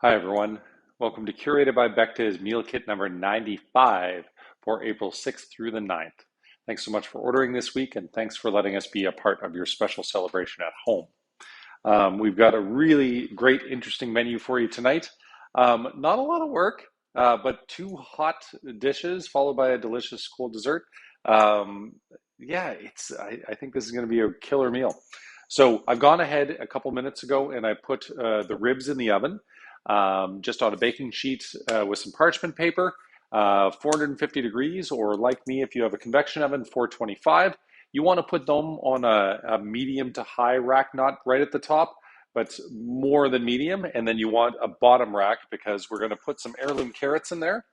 Hi, everyone. Welcome to Curated by Becta's Meal Kit number 95 for April 6th through the 9th. Thanks so much for ordering this week, and thanks for letting us be a part of your special celebration at home. We've got a really great, interesting menu for you tonight. Not a lot of work, but two hot dishes followed by a delicious cold dessert. Um, I think this is going to be a killer meal. So I've gone ahead a couple minutes ago and I put the ribs in the oven just on a baking sheet with some parchment paper, 450 degrees, or like me, if you have a convection oven, 425. You want to put them on a medium to high rack, not right at the top, but more than medium. And then you want a bottom rack because we're going to put some heirloom carrots in there.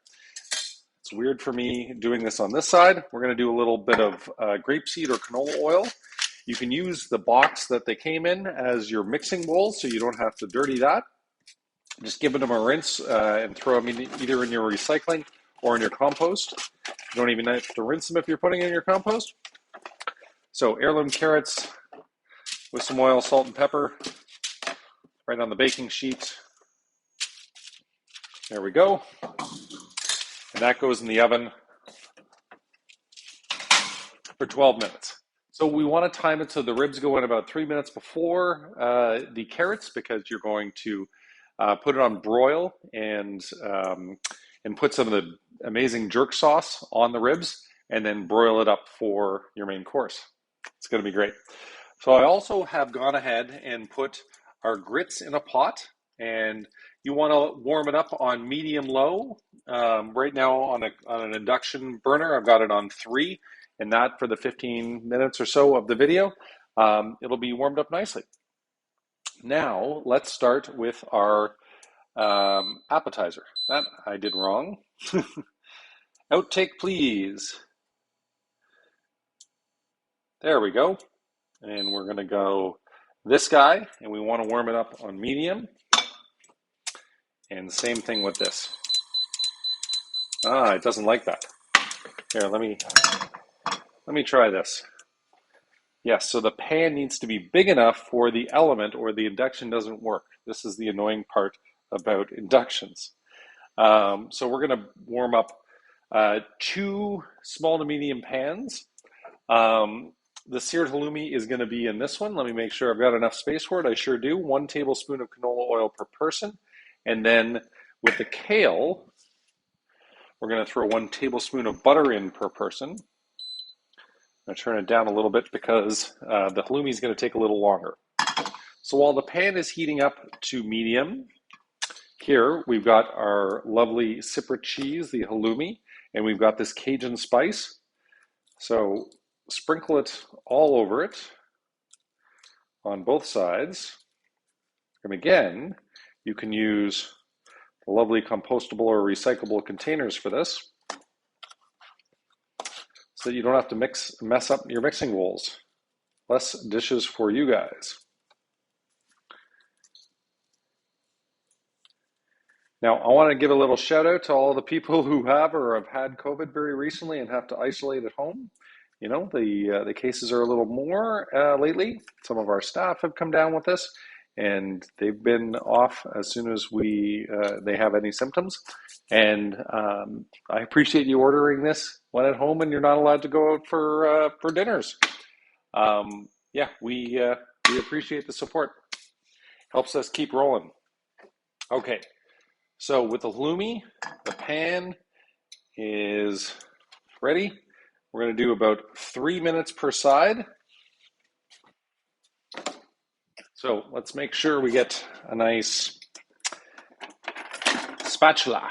It's weird for me doing this on this side. We're going to do a little bit of grapeseed or canola oil. You can use the box that they came in as your mixing bowl so you don't have to dirty that. Just give them a rinse and throw them either in your recycling or in your compost. You don't even have to rinse them if you're putting in your compost. So heirloom carrots with some oil, salt, and pepper right on the baking sheet. There we go. And that goes in the oven for 12 minutes. So we want to time it so the ribs go in about 3 minutes before the carrots because you're going to put it on broil and put some of the amazing jerk sauce on the ribs and then broil it up for your main course. It's going to be great. So I also have gone ahead and put our grits in a pot, and you want to warm it up on medium low. Right now on an induction burner, I've got it on 3, and that for the 15 minutes or so of the video, it'll be warmed up nicely. Now let's start with our appetizer. That I did wrong. Outtake, please. There we go. And we're going to go this guy, and we want to warm it up on medium. And same thing with this. It doesn't like that. Here, let me try this. Yes, so the pan needs to be big enough for the element or the induction doesn't work. This is the annoying part about inductions. So we're going to warm up 2 small to medium pans. The seared halloumi is going to be in this one. Let me make sure I've got enough space for it. I sure do. 1 tablespoon of canola oil per person. And then with the kale, we're going to throw 1 tablespoon of butter in per person. I'm going to turn it down a little bit because the halloumi is going to take a little longer. So while the pan is heating up to medium, here we've got our lovely Cypriot cheese, the halloumi, and we've got this Cajun spice. So sprinkle it all over it on both sides. And again, you can use lovely compostable or recyclable containers for this so that you don't have to mess up your mixing bowls. Less dishes for you guys. Now, I want to give a little shout out to all the people who have or have had COVID very recently and have to isolate at home. You know, the cases are a little more lately. Some of our staff have come down with this, and they've been off as soon as they have any symptoms. And I appreciate you ordering this when at home and you're not allowed to go out for dinners. We appreciate the support. Helps us keep rolling. Okay. So with the halloumi, the pan is ready. We're going to do about 3 minutes per side. So let's make sure we get a nice spatula.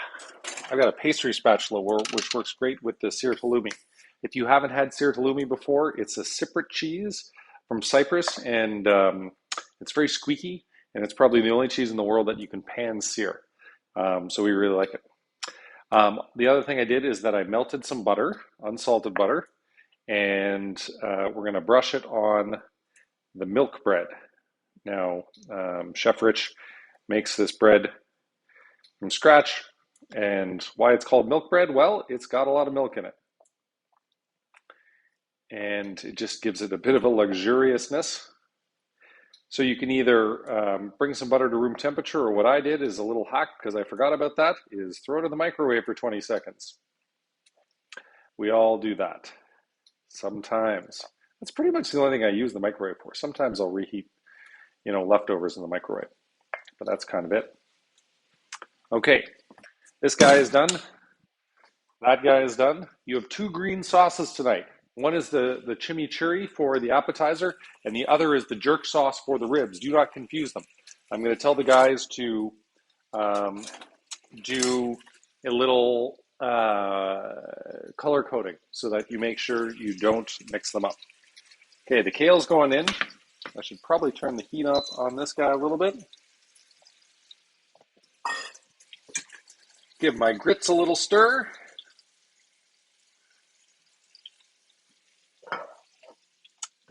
I've got a pastry spatula which works great with the seared halloumi. If you haven't had seared halloumi before, it's a Cypriot cheese from Cyprus, and it's very squeaky, and it's probably the only cheese in the world that you can pan sear. So we really like it. The other thing I did is that I melted some butter, unsalted butter, and we're going to brush it on the milk bread. Now, Chef Rich makes this bread from scratch, and why it's called milk bread? Well, it's got a lot of milk in it. And it just gives it a bit of a luxuriousness. So you can either bring some butter to room temperature, or what I did is a little hack because I forgot about that, is throw it in the microwave for 20 seconds. We all do that sometimes. That's pretty much the only thing I use the microwave for. Sometimes I'll reheat, leftovers in the microwave, but that's kind of it. Okay, this guy is done. That guy is done. You have two green sauces tonight. One is the chimichurri for the appetizer, and the other is the jerk sauce for the ribs. Do not confuse them. I'm going to tell the guys to do a little color coding so that you make sure you don't mix them up. Okay, the kale's going in. I should probably turn the heat up on this guy a little bit. Give my grits a little stir.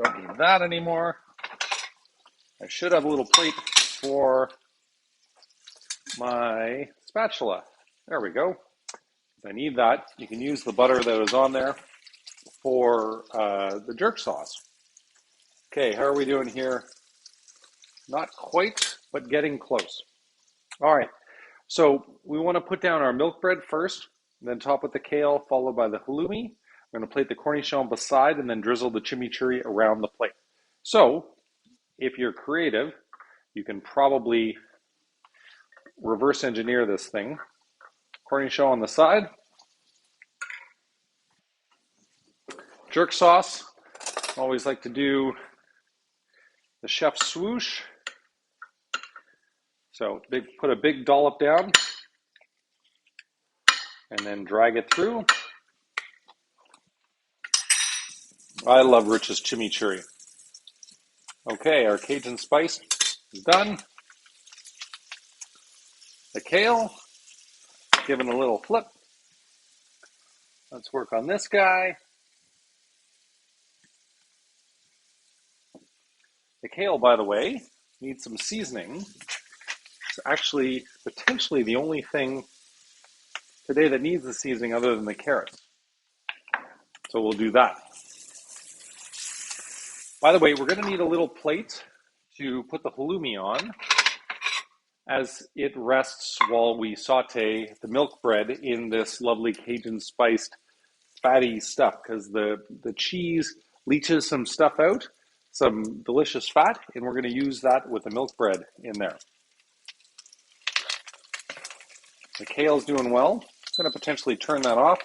Don't need that anymore. I should have a little plate for my spatula. There we go. I need that. You can use the butter that was on there for the jerk sauce. Okay, how are we doing here? Not quite, but getting close. All right, so we want to put down our milk bread first, then top with the kale, followed by the halloumi. We're going to plate the cornichon beside and then drizzle the chimichurri around the plate. So if you're creative, you can probably reverse engineer this thing. Cornichon on the side. Jerk sauce. Always like to do the chef's swoosh. So put a big dollop down and then drag it through. I love Rich's chimichurri. Okay, our Cajun spice is done. The kale, given a little flip. Let's work on this guy. The kale, by the way, needs some seasoning. It's actually potentially the only thing today that needs the seasoning other than the carrots. So we'll do that. By the way, we're going to need a little plate to put the halloumi on as it rests while we saute the milk bread in this lovely Cajun spiced fatty stuff, because the cheese leaches some stuff out, some delicious fat, and we're going to use that with the milk bread in there. The kale's doing well. I'm going to potentially turn that off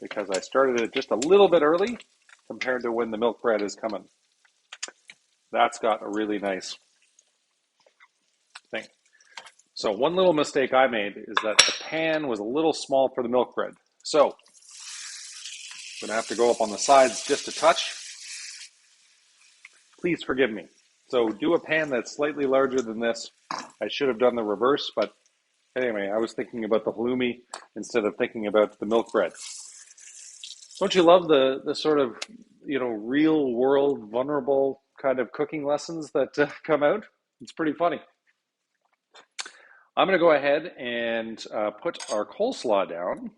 because I started it just a little bit early compared to when the milk bread is coming. That's got a really nice thing. So one little mistake I made is that the pan was a little small for the milk bread. So I'm going to have to go up on the sides just a touch. Please forgive me. So do a pan that's slightly larger than this. I should have done the reverse, but anyway, I was thinking about the halloumi instead of thinking about the milk bread. Don't you love the sort of, real world, vulnerable kind of cooking lessons that come out? It's pretty funny. I'm going to go ahead and put our coleslaw down.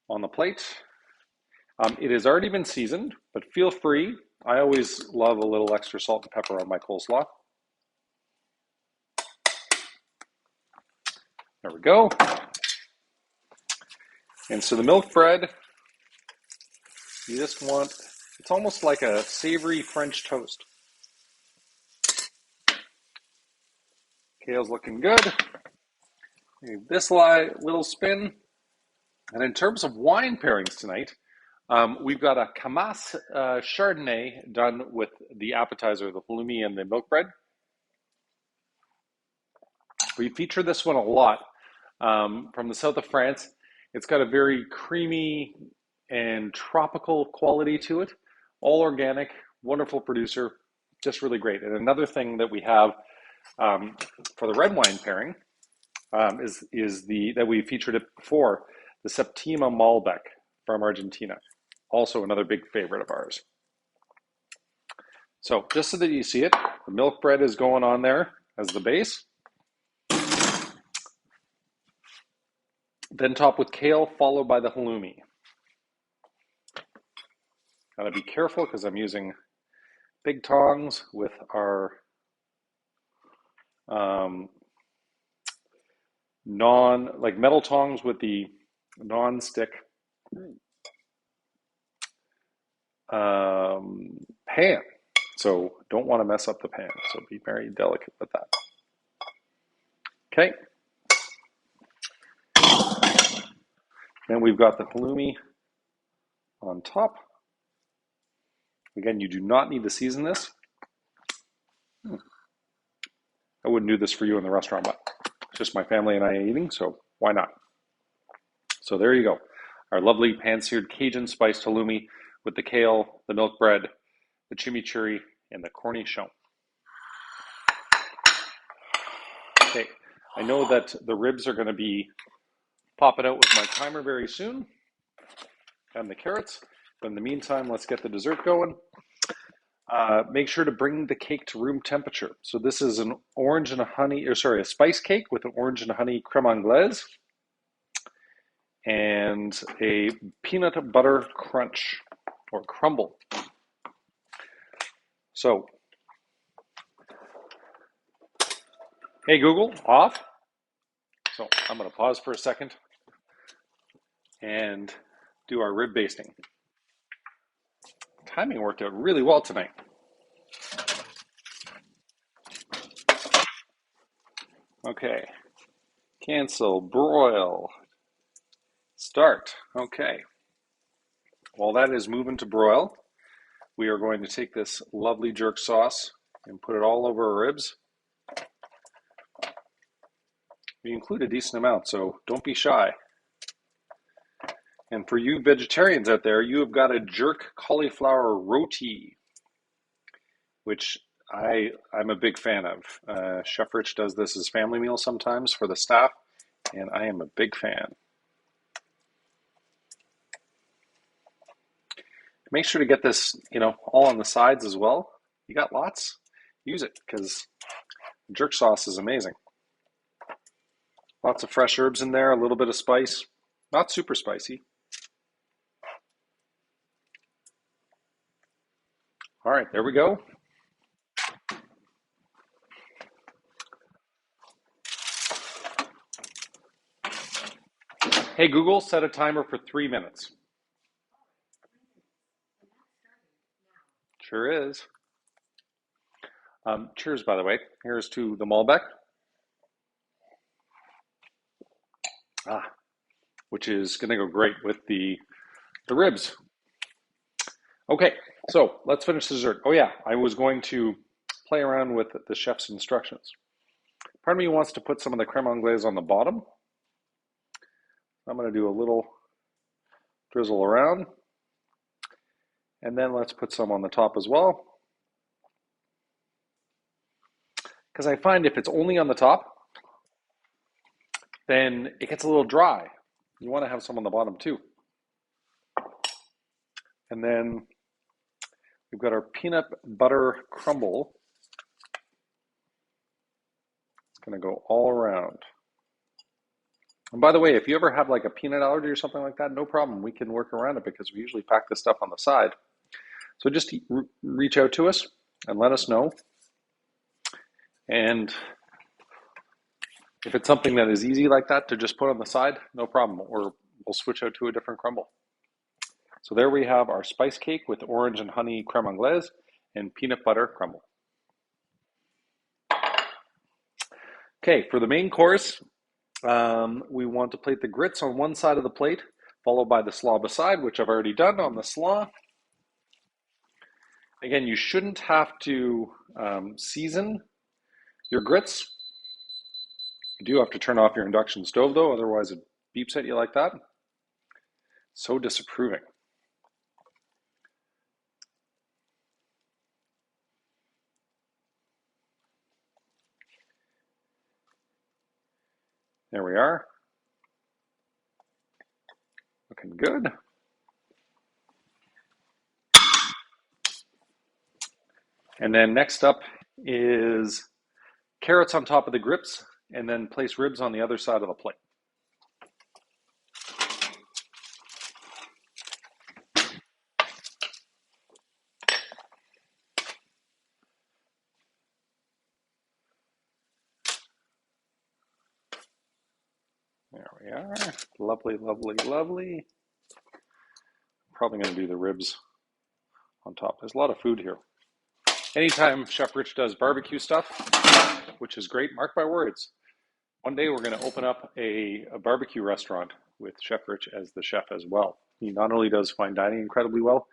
On the plate. It has already been seasoned, but feel free. I always love a little extra salt and pepper on my coleslaw. There we go. And so the milk bread, you just want, it's almost like a savory French toast. Kale's looking good. Give this little spin. And in terms of wine pairings tonight, we've got a Camas Chardonnay done with the appetizer, the halloumi and the milk bread. We feature this one a lot from the south of France. It's got a very creamy and tropical quality to it. All organic, wonderful producer, just really great. And another thing that we have for the red wine pairing is that we featured it before, the Septima Malbec from Argentina. Also another big favorite of ours. So just so that you see it, the milk bread is going on there as the base. Then top with kale, followed by the halloumi. Gotta be careful because I'm using big tongs with our like metal tongs with the non-stick pan. So don't want to mess up the pan. So be very delicate with that. Okay. Then we've got the halloumi on top. Again, you do not need to season this. I wouldn't do this for you in the restaurant, but it's just my family and I eating, so why not? So there you go. Our lovely pan-seared Cajun spiced halloumi with the kale, the milk bread, the chimichurri, and the cornichon. Okay, I know that the ribs are going to be popping out with my timer very soon, and the carrots. But in the meantime, let's get the dessert going. Make sure to bring the cake to room temperature. So this is an a spice cake with an orange and honey creme anglaise and a peanut butter crunch or crumble. So, hey Google, off. So I'm going to pause for a second and do our rib basting. Timing worked out really well tonight. Okay, cancel, broil, start. Okay, while that is moving to broil, we are going to take this lovely jerk sauce and put it all over our ribs. We include a decent amount, so don't be shy. And for you vegetarians out there, you have got a jerk cauliflower roti, which I'm a big fan of. Chef Rich does this as family meal sometimes for the staff, and I am a big fan. Make sure to get this, all on the sides as well. You got lots? Use it, because jerk sauce is amazing. Lots of fresh herbs in there, a little bit of spice. Not super spicy. All right, there we go. Hey Google, set a timer for 3 minutes. Sure is. Cheers, by the way. Here's to the Malbec. Which is going to go great with the ribs. Okay, so let's finish the dessert. Oh yeah, I was going to play around with the chef's instructions. Part of me wants to put some of the creme anglaise on the bottom. I'm going to do a little drizzle around. And then let's put some on the top as well. Because I find if it's only on the top, then it gets a little dry. You want to have some on the bottom too. And then we've got our peanut butter crumble. It's going to go all around. And by the way, if you ever have like a peanut allergy or something like that, no problem. We can work around it because we usually pack this stuff on the side. So just reach out to us and let us know. And if it's something that is easy like that to just put on the side, no problem. Or we'll switch out to a different crumble. So there we have our spice cake with orange and honey creme anglaise and peanut butter crumble. Okay, for the main course, we want to plate the grits on one side of the plate, followed by the slaw beside, which I've already done on the slaw. Again, you shouldn't have to season your grits. You do have to turn off your induction stove though, otherwise it beeps at you like that. So disapproving. There we are. Looking good. And then next up is carrots on top of the grits, and then place ribs on the other side of the plate. There we are. Lovely, lovely, lovely. Probably going to do the ribs on top. There's a lot of food here. Anytime Chef Rich does barbecue stuff, which is great, mark my words, one day we're going to open up a barbecue restaurant with Chef Rich as the chef as well. He not only does fine dining incredibly well,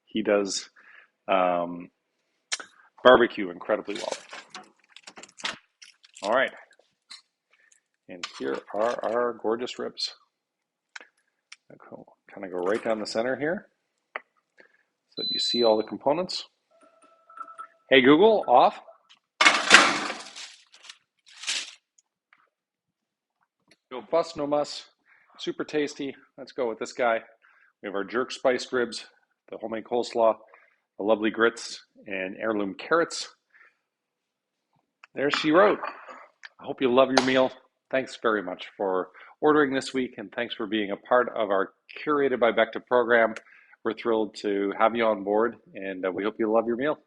he does barbecue incredibly well. All right. And here are our gorgeous ribs. Kind of go right down the center here so that you see all the components. Hey Google, off. No fuss, no muss. Super tasty. Let's go with this guy. We have our jerk spiced ribs, the homemade coleslaw, the lovely grits, and heirloom carrots. There she wrote. I hope you love your meal. Thanks very much for ordering this week, and thanks for being a part of our Curated by Becta program. We're thrilled to have you on board, and we hope you love your meal.